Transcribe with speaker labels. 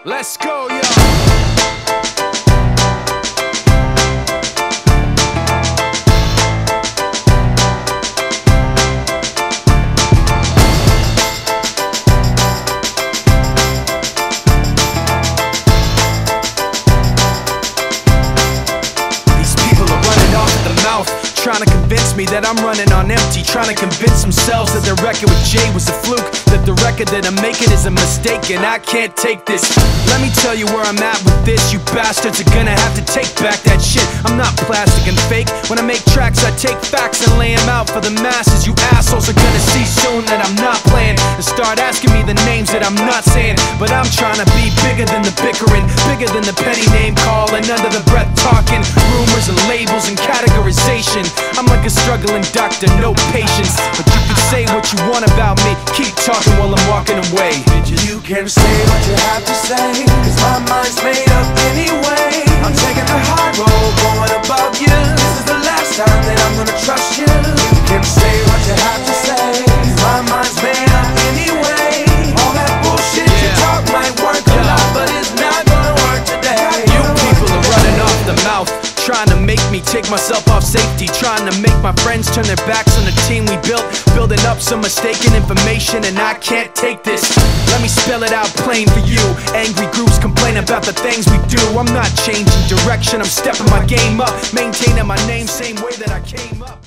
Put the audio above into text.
Speaker 1: Let's go, yo. Trying to convince me that I'm running on empty, trying to convince themselves that their record with Jay was a fluke, that the record that I'm making is a mistake, and I can't take this. Let me tell you where I'm at with this. You bastards are gonna have to take back that shit. I'm not plastic and fake. When I make tracks, I take facts and lay them out for the masses. You assholes are gonna see soon that I'm not playing, and start asking me the names that I'm not saying. But I'm trying to be bigger than the bickering, bigger than the petty name calling, under the breath talking, rumors and labels and categorization. I'm like a struggling doctor, no patience. But you can say what you want about me, keep talking while I'm walking away.
Speaker 2: You can say what you have to say, cause my mind's made up anyway. I'm taking the high road, going above you. This is the last time that I'm gonna trust you. You can say what you have to say, cause my mind's made up anyway. All that bullshit you talk might work a lot, but it's not gonna work today.
Speaker 1: You people are running off the mouth, trying to make me take myself off safety, trying to make my friends turn their backs on the team we built, building up some mistaken information, and I can't take this. Let me spell it out plain for you. Angry groups complain about the things we do. I'm not changing direction, I'm stepping my game up, maintaining my name same way that I came up.